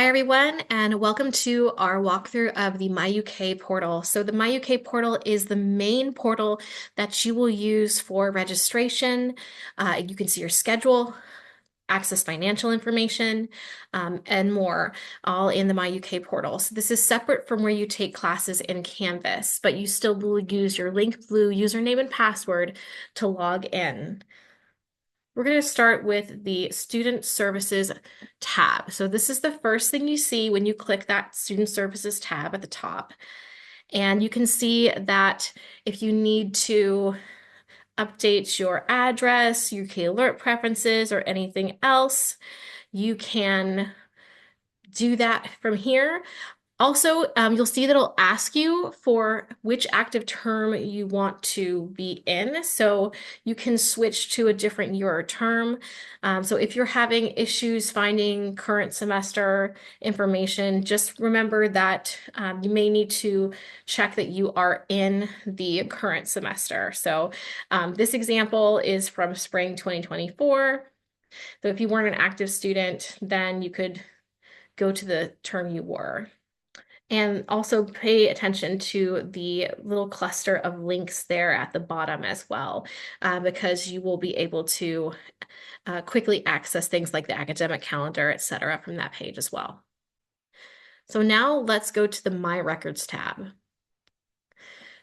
everyone, and welcome to our walkthrough of the myUK portal. So the myUK portal is the main portal that you will use for registration. You can see your schedule, access financial information, and more, all in the myUK portal. So this is separate from where you take classes in Canvas, but you still will use your Link Blue username and password to log in. We're going to start with the Student Services tab. So this is the first thing you see when you click that Student Services tab at the top. And you can see that if you need to update your address, UK alert preferences, or anything else, you can do that from here. Also, you'll see that it'll ask you for which active term you want to be in. So you can switch to a different year or term. So if you're having issues finding current semester information, just remember that you may need to check that you are in the current semester. So this example is from spring 2024. So if you weren't an active student, then you could go to the term you were. And also pay attention to the little cluster of links there at the bottom as well, because you will be able to quickly access things like the academic calendar, etc., from that page as well. So now let's go to the myRecords tab.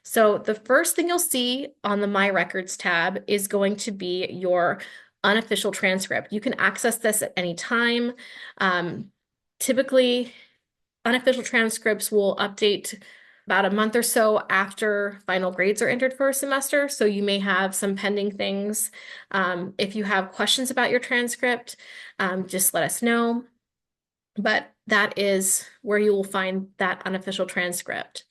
So the first thing you'll see on the myRecords tab is going to be your unofficial transcript. You can access this at any time. Typically, unofficial transcripts will update about a month or so after final grades are entered for a semester. So you may have some pending things. If you have questions about your transcript, just let us know. But that is where you will find that unofficial transcript.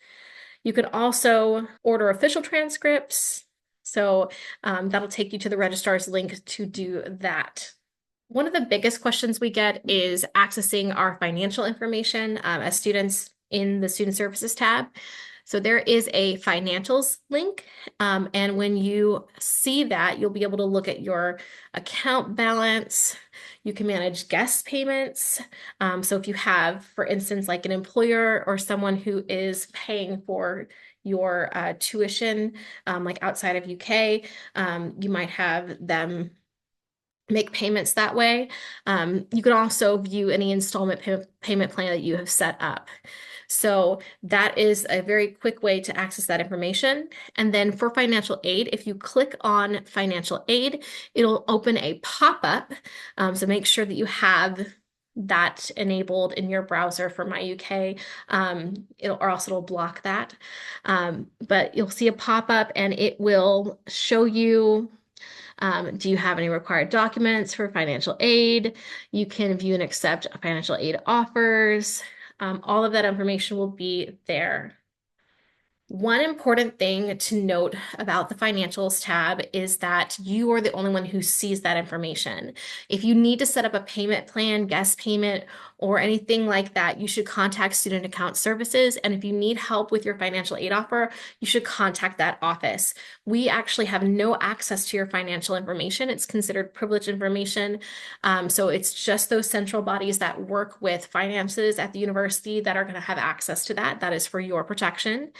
You can also order official transcripts. So that'll take you to the registrar's link to do that. One of the biggest questions we get is accessing our financial information as students in the Student Services tab. So there is a financials link, and when you see that, you'll be able to look at your account balance. You can manage guest payments. So if you have, for instance, like an employer or someone who is paying for your tuition, like outside of UK, you might have them make payments that way. You can also view any installment payment plan that you have set up. So that is a very quick way to access that information. And then for financial aid, if you click on financial aid, it'll open a pop-up. So make sure that you have that enabled in your browser for myUK. Or else it'll block that. But you'll see a pop-up and it will show you do you have any required documents for financial aid? You can view and accept financial aid offers. All of that information will be there. One important thing to note about the financials tab is that you are the only one who sees that information. If you need to set up a payment plan, guest payment, or anything like that, you should contact Student Account Services. And if you need help with your financial aid offer, you should contact that office. We actually have no access to your financial information. It's considered privileged information. So it's just those central bodies that work with finances at the university that are going to have access to that. That is for your protection.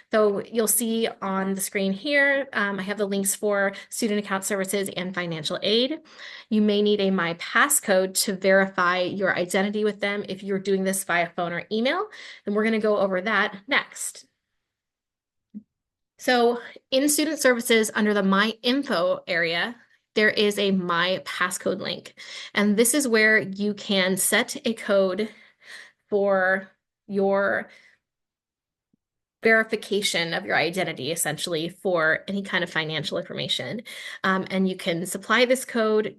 So you'll see on the screen here, I have the links for Student Account Services and financial aid. You may need a My Passcode to verify your identity with them if you're doing this via phone or email, and we're going to go over that next. So in Student Services, under the My Info area, there is a My Passcode link, and this is where you can set a code for your verification of your identity, essentially, for any kind of financial information. And you can supply this code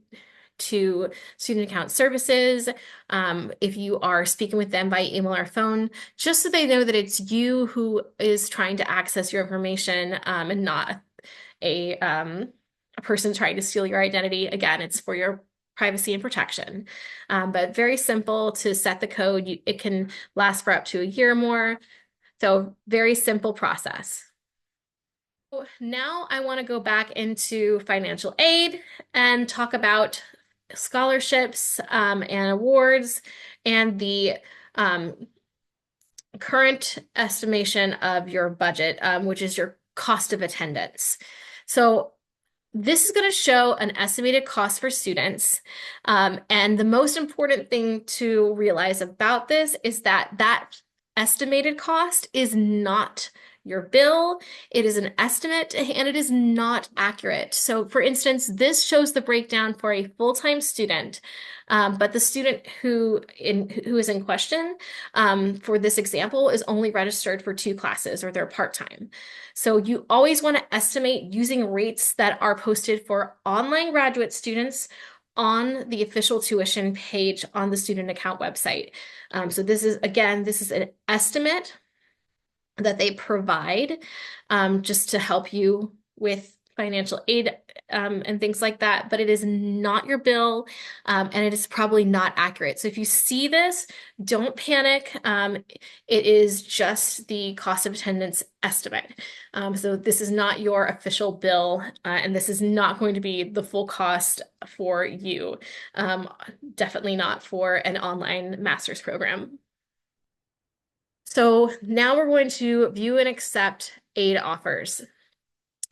to Student Account Services if you are speaking with them by email or phone, just so they know that it's you who is trying to access your information and not a person trying to steal your identity. Again, it's for your privacy and protection. But very simple to set the code. It can last for up to a year or more. So very simple process. So now I want to go back into financial aid and talk about scholarships and awards and the current estimation of your budget, which is your cost of attendance. So this is going to show an estimated cost for students. And the most important thing to realize about this is that that estimated cost is not your bill. It is an estimate and it is not accurate. So for instance, this shows the breakdown for a full-time student, but the student who is in question for this example is only registered for 2 classes or they're part-time. So you always want to estimate using rates that are posted for online graduate students on the official tuition page on the student account website. So this is, again, this is an estimate that they provide just to help you with financial aid and things like that, but it is not your bill and it is probably not accurate. So if you see this, don't panic. It is just the cost of attendance estimate. So this is not your official bill and this is not going to be the full cost for you. Definitely not for an online master's program. So now we're going to view and accept aid offers.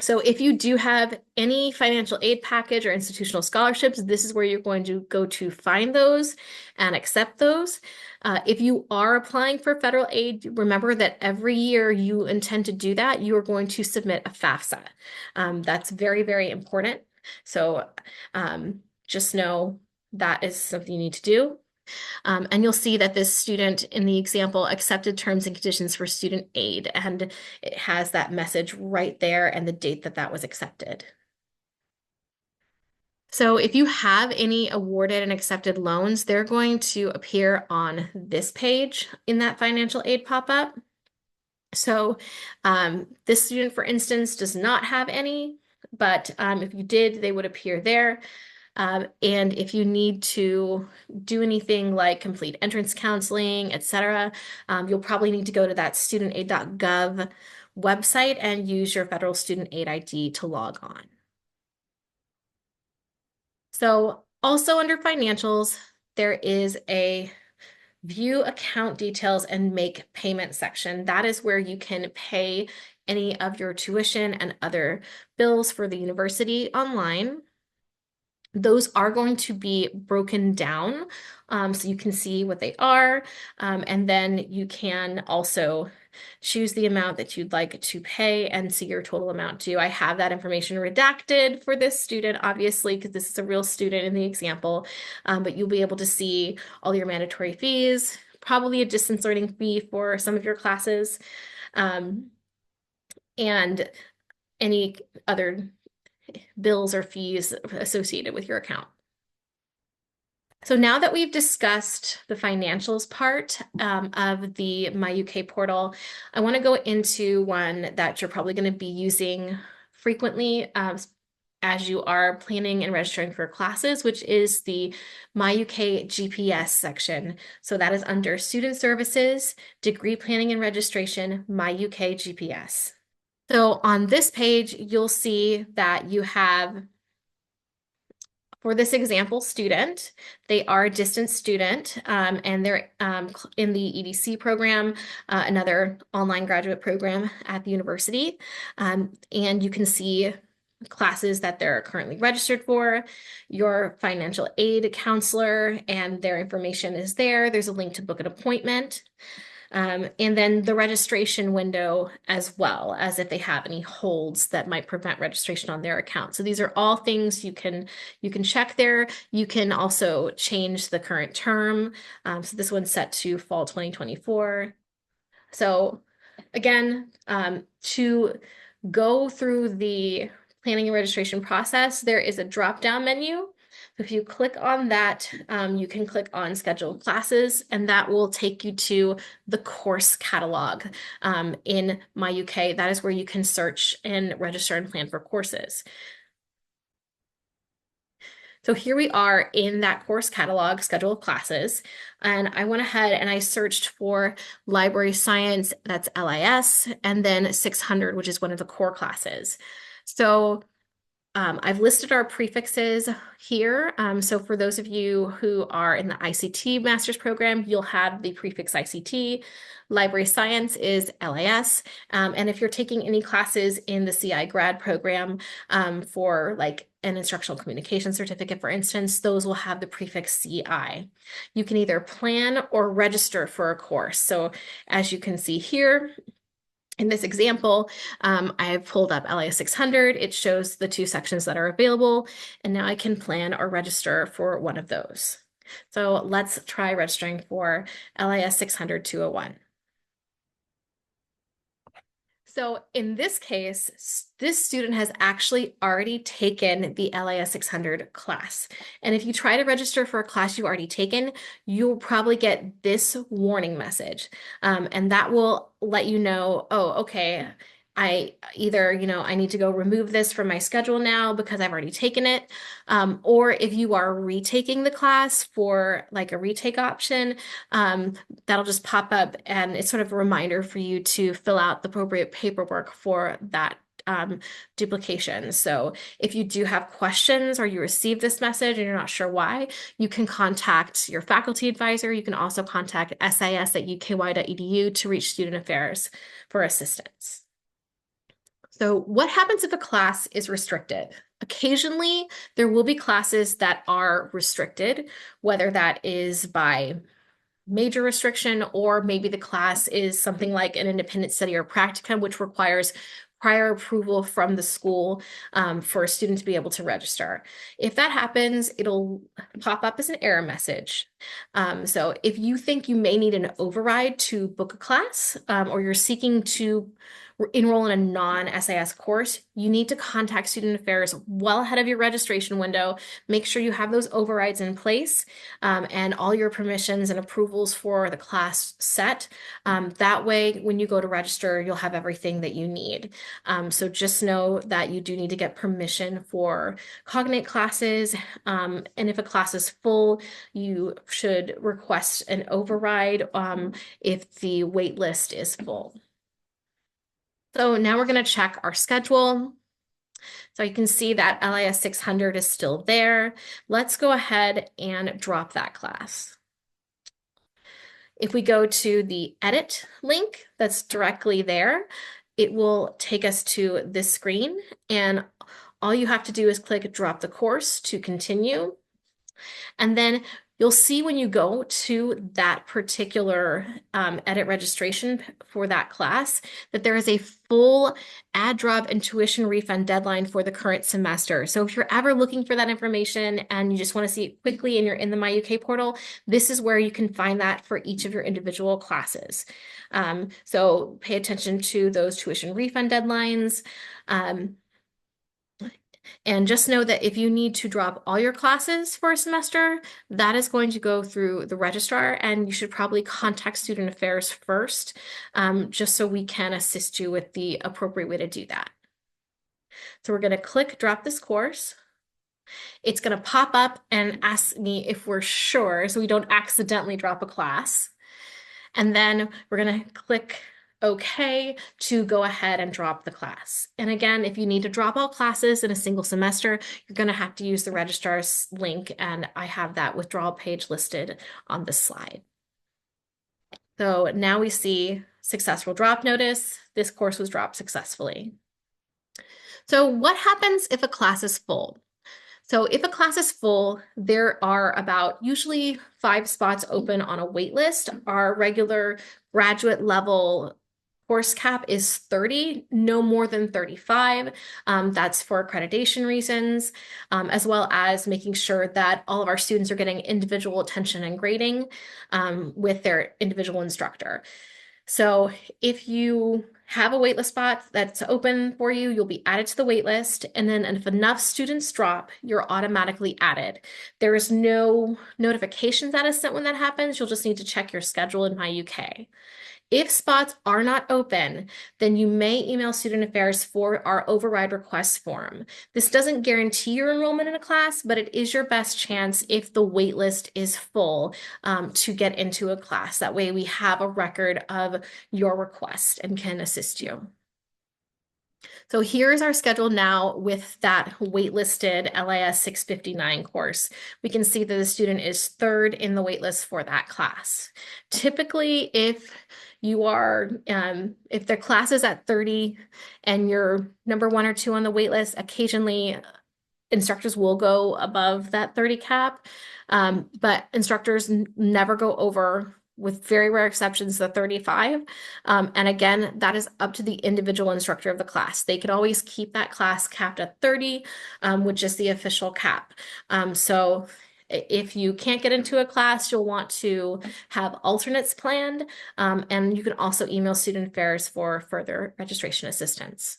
So if you do have any financial aid package or institutional scholarships, this is where you're going to go to find those and accept those. If you are applying for federal aid, remember that every year you intend to do that, you are going to submit a FAFSA. That's very, very important. So just know that is something you need to do. And you'll see that this student in the example accepted terms and conditions for student aid, and it has that message right there and the date that that was accepted. So if you have any awarded and accepted loans, they're going to appear on this page in that financial aid pop-up. So this student, for instance, does not have any, but if you did, they would appear there. And if you need to do anything like complete entrance counseling, etc., you'll probably need to go to that studentaid.gov website and use your federal student aid ID to log on. So also under financials, there is a view account details and make payment section. That is where you can pay any of your tuition and other bills for the university online. Those are going to be broken down so you can see what they are. And then you can also choose the amount that you'd like to pay and see your total amount due. I have that information redacted for this student, obviously, because this is a real student in the example, but you'll be able to see all your mandatory fees, probably a distance learning fee for some of your classes, and any other bills or fees associated with your account. So now that we've discussed the financials part of the myUK portal, I want to go into one that you're probably going to be using frequently as you are planning and registering for classes, which is the myUK GPS section. So that is under Student Services, Degree Planning and Registration, myUK GPS. So on this page, you'll see that you have, for this example student, they are a distance student and they're in the EDC program, another online graduate program at the university. And you can see classes that they're currently registered for, your financial aid counselor, and their information is there. There's a link to book an appointment. And then the registration window as well, as if they have any holds that might prevent registration on their account. So these are all things you can check there. You can also change the current term. So this one's set to fall 2024. So again, to go through the planning and registration process, there is a drop-down menu. If you click on that, you can click on scheduled classes, and that will take you to the course catalog in myUK. That is where you can search and register and plan for courses. So here we are in that course catalog, scheduled classes, and I went ahead and I searched for library science, that's LIS, and then 600, which is one of the core classes. So I've listed our prefixes here. So for those of you who are in the ICT master's program, you'll have the prefix ICT. Library science is LIS. And if you're taking any classes in the CI grad program for like an instructional communication certificate, for instance, those will have the prefix CI. You can either plan or register for a course. So as you can see here, in this example, I've pulled up LIS 600. It shows the two sections that are available, and now I can plan or register for one of those. So let's try registering for LIS 600 201. So in this case, this student has actually already taken the LIS 600 class. And if you try to register for a class you've already taken, you'll probably get this warning message. And that will let you know, oh, okay, I either, I need to go remove this from my schedule now because I've already taken it. Or if you are retaking the class for like a retake option, that'll just pop up and it's sort of a reminder for you to fill out the appropriate paperwork for that duplication. So if you do have questions or you receive this message and you're not sure why, you can contact your faculty advisor. You can also contact SIS@uky.edu to reach student affairs for assistance. So what happens if a class is restricted? Occasionally, there will be classes that are restricted, whether that is by major restriction, or maybe the class is something like an independent study or practicum, which requires prior approval from the school for a student to be able to register. If that happens, it'll pop up as an error message. So if you think you may need an override to book a class, or you're seeking to enroll in a non-SIS course, you need to contact Student Affairs well ahead of your registration window. Make sure you have those overrides in place and all your permissions and approvals for the class set. That way, when you go to register, you'll have everything that you need. So just know that you do need to get permission for cognate classes. And if a class is full, you should request an override if the wait list is full. So now we're going to check our schedule. So you can see that LIS 600 is still there. Let's go ahead and drop that class. If we go to the edit link that's directly there, it will take us to this screen, and all you have to do is click drop the course to continue. And then you'll see when you go to that particular edit registration for that class that there is a full add drop and tuition refund deadline for the current semester. So if you're ever looking for that information and you just want to see it quickly and you're in the myUK portal, this is where you can find that for each of your individual classes. So pay attention to those tuition refund deadlines. And just know that if you need to drop all your classes for a semester, that is going to go through the registrar, and you should probably contact Student Affairs first, just so we can assist you with the appropriate way to do that. So we're going to click drop this course. It's going to pop up and ask me if we're sure, so we don't accidentally drop a class. And then we're going to click OK to go ahead and drop the class. And again, if you need to drop all classes in a single semester, you're going to have to use the registrar's link, and I have that withdrawal page listed on this slide. So now we see successful drop notice. This course was dropped successfully. So what happens if a class is full? So if a class is full, there are about usually 5 spots open on a wait list. Our regular graduate level course cap is 30, no more than 35. That's for accreditation reasons, as well as making sure that all of our students are getting individual attention and grading with their individual instructor. So if you have a waitlist spot that's open for you, you'll be added to the waitlist. And then if enough students drop, you're automatically added. There is no notifications that is sent when that happens. You'll just need to check your schedule in myUK. If spots are not open, then you may email Student Affairs for our override request form. This doesn't guarantee your enrollment in a class, but it is your best chance if the waitlist is full to get into a class. That way we have a record of your request and can assist you. So here's our schedule now with that waitlisted LIS 659 course. We can see that the student is third in the waitlist for that class. Typically, if you are, if their class is at 30 and you're number one or two on the waitlist, occasionally instructors will go above that 30 cap, but instructors never go over, with very rare exceptions, the 35. And again, that is up to the individual instructor of the class. They could always keep that class capped at 30, which is the official cap. So if you can't get into a class, you'll want to have alternates planned, and you can also email student affairs for further registration assistance.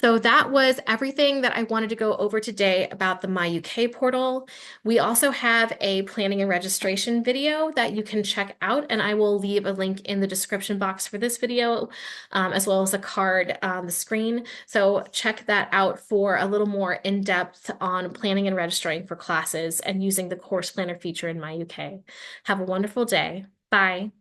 So that was everything that I wanted to go over today about the myUK portal. We also have a planning and registration video that you can check out, and I will leave a link in the description box for this video, as well as a card on the screen. So check that out for a little more in-depth on planning and registering for classes and using the course planner feature in myUK. Have a wonderful day. Bye.